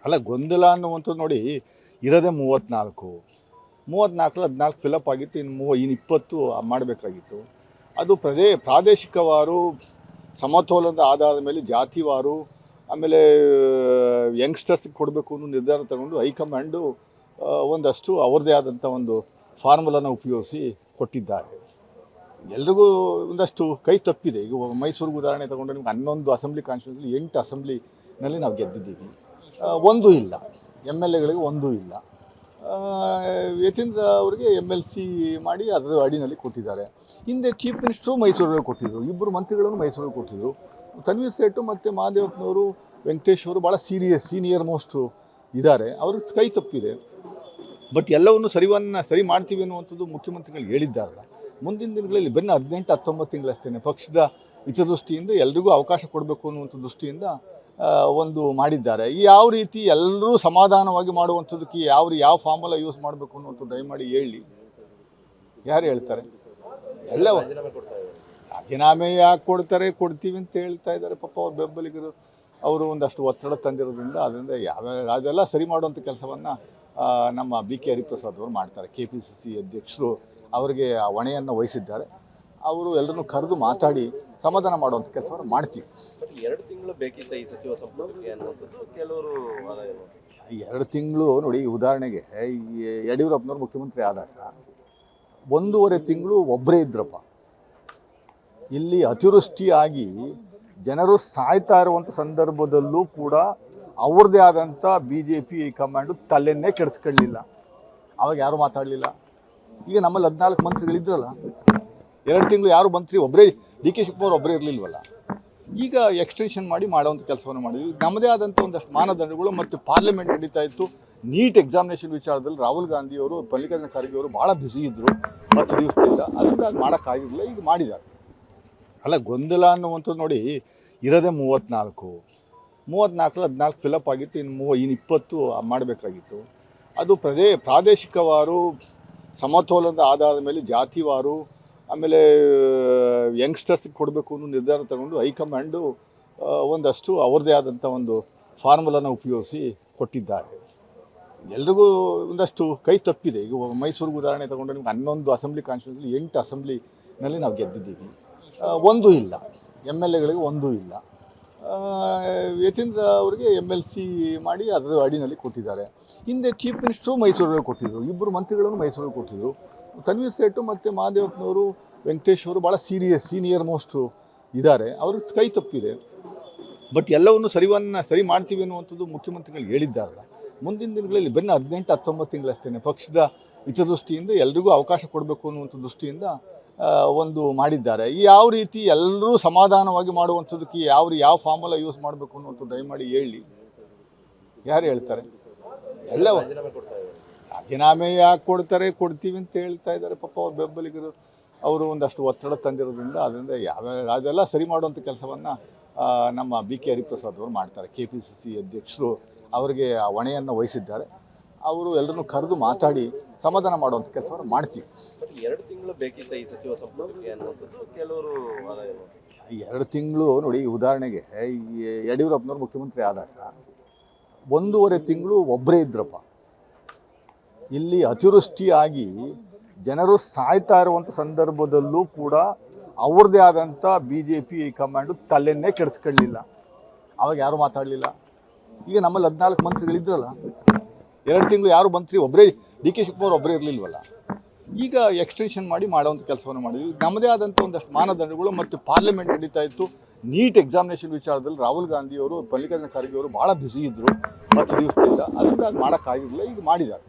ಅಲ್ಲ, ಗೊಂದಲ ಅನ್ನುವಂಥದ್ದು ನೋಡಿ, ಇರೋದೇ 34 14 ಫಿಲಪ್ ಆಗಿತ್ತು. ಇನ್ನು 20 ಮಾಡಬೇಕಾಗಿತ್ತು. ಅದು ಪ್ರಾದೇಶಿಕವಾರು, ಸಮತೋಲನದ ಆಧಾರದ ಮೇಲೆ ಜಾತಿವಾರು, ಆಮೇಲೆ ಯಂಗ್ಸ್ಟರ್ಸ್ಗೆ ಕೊಡಬೇಕು ಅನ್ನೋ ನಿರ್ಧಾರ ತಗೊಂಡು ಹೈಕಮಾಂಡು ಒಂದಷ್ಟು ಅವ್ರದ್ದೇ ಆದಂಥ ಒಂದು ಫಾರ್ಮುಲಾನ ಉಪಯೋಗಿಸಿ ಕೊಟ್ಟಿದ್ದಾರೆ. ಎಲ್ರಿಗೂ ಒಂದಷ್ಟು ಕೈ ತಪ್ಪಿದೆ. ಈಗ ಮೈಸೂರಿಗೆ ಉದಾಹರಣೆ ತಗೊಂಡ್ರೆ ನಿಮ್ಗೆ 11 ಅಸೆಂಬ್ಲಿ ಕಾನ್ಸ್ಟಿಟ್ಯೂನ್ಸಿಲಿ 8 ಅಸೆಂಬ್ಲಿನಲ್ಲಿ ನಾವು ಗೆದ್ದಿದ್ದೀವಿ. ಒಂದೂ ಇಲ್ಲ, ಎಮ್ ಎಲ್ ಎಗಳಿಗೆ ಒಂದೂ ಇಲ್ಲ. ಯತೀಂದ್ರ ಅವರಿಗೆ MLC ಮಾಡಿ ಅದರ ಅಡಿನಲ್ಲಿ ಕೊಟ್ಟಿದ್ದಾರೆ. ಹಿಂದೆ ಚೀಫ್ ಮಿನಿಸ್ಟ್ರು ಮೈಸೂರಿಗೆ ಕೊಟ್ಟಿದ್ದರು, ಇಬ್ಬರು ಮಂತ್ರಿಗಳನ್ನು ಮೈಸೂರಿಗೆ ಕೊಟ್ಟಿದ್ದರು. ತನ್ವೀರ್ ಸೇಠು ಮತ್ತು ಮಹಾದೇವಪ್ಪನವರು, ವೆಂಕಟೇಶ್ ಅವರು ಭಾಳ ಸೀನಿಯರ್ ಮೋಸ್ಟು ಇದ್ದಾರೆ. ಅವ್ರಿಗೆ ಕೈ ತಪ್ಪಿದೆ. ಬಟ್ ಎಲ್ಲವನ್ನು ಸರಿ ಮಾಡ್ತೀವಿ ಅನ್ನುವಂಥದ್ದು ಮುಖ್ಯಮಂತ್ರಿಗಳು ಹೇಳಿದ್ದಾರಲ್ಲ. ಮುಂದಿನ ದಿನಗಳಲ್ಲಿ 18-19 ತಿಂಗಳಷ್ಟೇ ಪಕ್ಷದ ಹಿತದೃಷ್ಟಿಯಿಂದ ಎಲ್ರಿಗೂ ಅವಕಾಶ ಕೊಡಬೇಕು ಅನ್ನುವಂಥ ದೃಷ್ಟಿಯಿಂದ ಒಂದು ಮಾಡಿದ್ದಾರೆ. ಯಾವ ರೀತಿ ಎಲ್ಲರೂ ಸಮಾಧಾನವಾಗಿ ಮಾಡುವಂಥದ್ದಕ್ಕೆ ಯಾವ ಫಾರ್ಮುಲಾ ಯೂಸ್ ಮಾಡಬೇಕು ಅನ್ನುವಂಥದ್ದು ದಯಮಾಡಿ ಹೇಳಿ. ಯಾರು ಹೇಳ್ತಾರೆ? ಎಲ್ಲ ರಾಜೀನಾಮೆ ಯಾಕೆ ಕೊಡ್ತೀವಿ ಅಂತ ಹೇಳ್ತಾ ಇದ್ದಾರೆ. ಪಾಪ ಅವ್ರ ಬೆಂಬಲಿಗರು ಅವರು ಒಂದಷ್ಟು ಒತ್ತಡ ತಂದಿರೋದ್ರಿಂದ ಅದರಿಂದ ಅದೆಲ್ಲ ಸರಿ ಮಾಡುವಂಥ ಕೆಲಸವನ್ನು ನಮ್ಮ BK ಹರಿಪ್ರಸಾದ್ ಅವರು ಮಾಡ್ತಾರೆ. KPCC ಅಧ್ಯಕ್ಷರು ಅವರಿಗೆ ಆ ಹೊಣೆಯನ್ನು ವಹಿಸಿದ್ದಾರೆ. ಅವರು ಎಲ್ಲರನ್ನೂ ಕರೆದು ಮಾತಾಡಿ ಸಮಾಧಾನ ಮಾಡುವಂಥ ಕೆಲಸವನ್ನು ಮಾಡ್ತೀವಿ. 2 ತಿಂಗಳು ಬೇಕಿತ್ತ ಈ ಸಚಿವ ಸಂಪುಟಕ್ಕೆ ಅನ್ನುವಂಥದ್ದು ಕೆಲವರು 2 ತಿಂಗಳು ನೋಡಿ. ಉದಾಹರಣೆಗೆ ಯಡಿಯೂರಪ್ಪನವ್ರು ಮುಖ್ಯಮಂತ್ರಿ ಆದಾಗ 1.5 ತಿಂಗಳು ಒಬ್ಬರೇ ಇದ್ರಪ್ಪ. ಇಲ್ಲಿ ಅತಿವೃಷ್ಟಿಯಾಗಿ ಜನರು ಸಾಯ್ತಾ ಇರುವಂಥ ಸಂದರ್ಭದಲ್ಲೂ ಕೂಡ ಅವ್ರದ್ದೇ ಆದಂಥ BJP ಕಮಾಂಡು ತಲೆಯನ್ನೇ ಕೆಡಿಸ್ಕೊಳ್ಳಲಿಲ್ಲ. ಅವಾಗ ಯಾರೂ ಮಾತಾಡಲಿಲ್ಲ. ಈಗ ನಮ್ಮಲ್ಲಿ 14 ಮಂತ್ರಿಗಳಿದ್ರಲ್ಲ, 2 ತಿಂಗಳು ಯಾರು ಮಂತ್ರಿ ಒಬ್ಬರೇ, DK ಶಿವಕುಮಾರ್ ಒಬ್ಬರೇ ಇರಲಿಲ್ವಲ್ಲ. ಈಗ ಎಕ್ಸ್ಟೆನ್ಷನ್ ಮಾಡಿ ಮಾಡುವಂಥ ಕೆಲಸವನ್ನು ಮಾಡಿದ್ವಿ. ನಮ್ಮದೇ ಆದಂಥ ಒಂದಷ್ಟು ಮಾನದಂಡಗಳು ಮತ್ತು ಪಾರ್ಲಿಮೆಂಟ್ ನಡೀತಾ ಇತ್ತು. ನೀಟ್ ಎಕ್ಸಾಮಿನೇಷನ್ ವಿಚಾರದಲ್ಲಿ ರಾಹುಲ್ ಗಾಂಧಿಯವರು, ಮಲ್ಲಿಕಾರ್ಜುನ ಖರ್ಗೆ ಅವರು ಭಾಳ ಬ್ಯುಸಿ ಇದ್ದರು. 10 ದಿವಸದಿಂದ ಅದರಿಂದ ಅದು ಮಾಡೋಕ್ಕಾಗಿರಲಿಲ್ಲ. ಈಗ ಮಾಡಿದ್ದಾರೆ. ಅಲ್ಲ, ಗೊಂದಲ ಅನ್ನುವಂಥದ್ದು ನೋಡಿ, ಇರೋದೇ 34 ಫಿಲಪ್ ಆಗಿತ್ತು. ಇನ್ನು 20 ಮಾಡಬೇಕಾಗಿತ್ತು. ಅದು ಪ್ರಾದೇಶಿಕವಾರು, ಸಮತೋಲನದ ಆಧಾರದ ಮೇಲೆ ಜಾತಿವಾರು, ಆಮೇಲೆ ಯಂಗ್ಸ್ಟರ್ಸ್ಗೆ ಕೊಡಬೇಕು ಅನ್ನೋ ನಿರ್ಧಾರ ತಗೊಂಡು ಹೈಕಮಾಂಡು ಒಂದಷ್ಟು ಅವ್ರದ್ದೇ ಆದಂಥ ಒಂದು ಫಾರ್ಮುಲಾನ ಉಪಯೋಗಿಸಿ ಕೊಟ್ಟಿದ್ದಾರೆ. ಎಲ್ರಿಗೂ ಒಂದಷ್ಟು ಕೈ ತಪ್ಪಿದೆ. ಈಗ ಮೈಸೂರಿಗೆ ಉದಾಹರಣೆ ತಗೊಂಡ್ರೆ ನಿಮ್ಗೆ 11 ಅಸೆಂಬ್ಲಿ ಕಾನ್ಸ್ಟಿಟ್ಯೂನ್ಸಿಲಿ 8 ಅಸೆಂಬ್ಲಿನಲ್ಲಿ ನಾವು ಗೆದ್ದಿದ್ದೀವಿ. ಒಂದೂ ಇಲ್ಲ, MLA ಗಳಿಗೆ ಒಂದೂ ಇಲ್ಲ. ಯತೀಂದ್ರ ಅವರಿಗೆ MLC ಮಾಡಿ ಅದರ ಅಡಿನಲ್ಲಿ ಕೊಟ್ಟಿದ್ದಾರೆ. ಹಿಂದೆ ಚೀಫ್ ಮಿನಿಸ್ಟ್ರು ಮೈಸೂರಿಗೆ ಕೊಟ್ಟಿದ್ದರು, ಇಬ್ಬರು ಮಂತ್ರಿಗಳನ್ನು ಮೈಸೂರಿಗೆ ಕೊಟ್ಟಿದ್ದರು. ತನ್ವೀರ್ ಸೇಠು ಮತ್ತು ಮಹಾದೇವಪ್ಪನವರು, ವೆಂಕಟೇಶ್ ಅವರು ಭಾಳ ಸೀನಿಯರ್ ಮೋಸ್ಟು ಇದ್ದಾರೆ. ಅವ್ರಿಗೆ ಕೈ ತಪ್ಪಿದೆ. ಬಟ್ ಎಲ್ಲವನ್ನು ಸರಿ ಮಾಡ್ತೀವಿ ಅನ್ನುವಂಥದ್ದು ಮುಖ್ಯಮಂತ್ರಿಗಳು ಹೇಳಿದ್ದಾರಲ್ಲ. ಮುಂದಿನ ದಿನಗಳಲ್ಲಿ 18-19 ತಿಂಗಳಷ್ಟೇ ಪಕ್ಷದ ಹಿತದೃಷ್ಟಿಯಿಂದ ಎಲ್ರಿಗೂ ಅವಕಾಶ ಕೊಡಬೇಕು ಅನ್ನುವಂಥ ದೃಷ್ಟಿಯಿಂದ ಒಂದು ಮಾಡಿದ್ದಾರೆ. ಯಾವ ರೀತಿ ಎಲ್ಲರೂ ಸಮಾಧಾನವಾಗಿ ಮಾಡುವಂಥದ್ದಕ್ಕೆ ಯಾವ ಫಾರ್ಮುಲಾ ಯೂಸ್ ಮಾಡಬೇಕು ಅನ್ನುವಂಥದ್ದು ದಯಮಾಡಿ ಹೇಳಿ. ಯಾರು ಹೇಳ್ತಾರೆ? ಎಲ್ಲ ರಾಜೀನಾಮೆ ಯಾಕೆ ಕೊಡ್ತೀವಿ ಅಂತ ಹೇಳ್ತಾ ಇದ್ದಾರೆ. ಪಾಪ ಅವ್ರ ಬೆಂಬಲಿಗರು ಅವರು ಒಂದಷ್ಟು ಒತ್ತಡ ತಂದಿರೋದ್ರಿಂದ ಅದರಿಂದ ಅದೆಲ್ಲ ಸರಿ ಮಾಡುವಂಥ ಕೆಲಸವನ್ನು ನಮ್ಮ BK ಹರಿಪ್ರಸಾದ್ ಅವರು ಮಾಡ್ತಾರೆ. KPCC ಅಧ್ಯಕ್ಷರು ಅವರಿಗೆ ಆ ಹೊಣೆಯನ್ನು ವಹಿಸಿದ್ದಾರೆ. ಅವರು ಎಲ್ಲರನ್ನೂ ಕರೆದು ಮಾತಾಡಿ ಸಮಾಧಾನ ಮಾಡುವಂಥ ಕೆಲಸವನ್ನು ಮಾಡ್ತೀವಿ. 2 ತಿಂಗಳು ಬೇಕಿತ್ತ ಈ ಸಚಿವ ಸಂಪುಟಕ್ಕೆ ಅನ್ನುವಂಥದ್ದು ಕೆಲವರು 2 ತಿಂಗಳು ನೋಡಿ. ಉದಾಹರಣೆಗೆ ಯಡಿಯೂರಪ್ಪನವ್ರು ಮುಖ್ಯಮಂತ್ರಿ ಆದಾಗ 1.5 ತಿಂಗಳು ಒಬ್ಬರೇ ಇದ್ರಪ್ಪ. ಇಲ್ಲಿ ಅತಿವೃಷ್ಟಿಯಾಗಿ ಜನರು ಸಾಯ್ತಾ ಇರುವಂಥ ಸಂದರ್ಭದಲ್ಲೂ ಕೂಡ ಅವ್ರದ್ದೇ ಆದಂಥ BJP ಕಮಾಂಡು ತಲೆಯನ್ನೇ ಕೆಡಿಸ್ಕೊಳ್ಳಲಿಲ್ಲ. ಅವಾಗ ಯಾರೂ ಮಾತಾಡಲಿಲ್ಲ. ಈಗ ನಮ್ಮಲ್ಲಿ 14 ಮಂತ್ರಿಗಳಿದ್ರಲ್ಲ, 2 ತಿಂಗಳು ಯಾರು ಮಂತ್ರಿ ಒಬ್ಬರೇ, DK ಶಿವಕುಮಾರ್ ಒಬ್ಬರೇ ಇರಲಿಲ್ವಲ್ಲ. ಈಗ ಎಕ್ಸ್ಟೆನ್ಷನ್ ಮಾಡಿ ಮಾಡುವಂಥ ಕೆಲಸವನ್ನು ಮಾಡಿದ್ವಿ. ನಮ್ಮದೇ ಆದಂಥ ಒಂದಷ್ಟು ಮಾನದಂಡಗಳು ಮತ್ತು ಪಾರ್ಲಿಮೆಂಟ್ ನಡೀತಾ ಇತ್ತು. ನೀಟ್ ಎಕ್ಸಾಮಿನೇಷನ್ ವಿಚಾರದಲ್ಲಿ ರಾಹುಲ್ ಗಾಂಧಿಯವರು, ಮಲ್ಲಿಕಾರ್ಜುನ ಖರ್ಗೆ ಅವರು ಭಾಳ ಬ್ಯುಸಿ ಇದ್ದರು. 10 ದಿವಸದಿಂದ ಅದರಿಂದ ಅದು ಮಾಡೋಕ್ಕಾಗಿರಲಿಲ್ಲ. ಈಗ ಮಾಡಿದ್ದಾರೆ.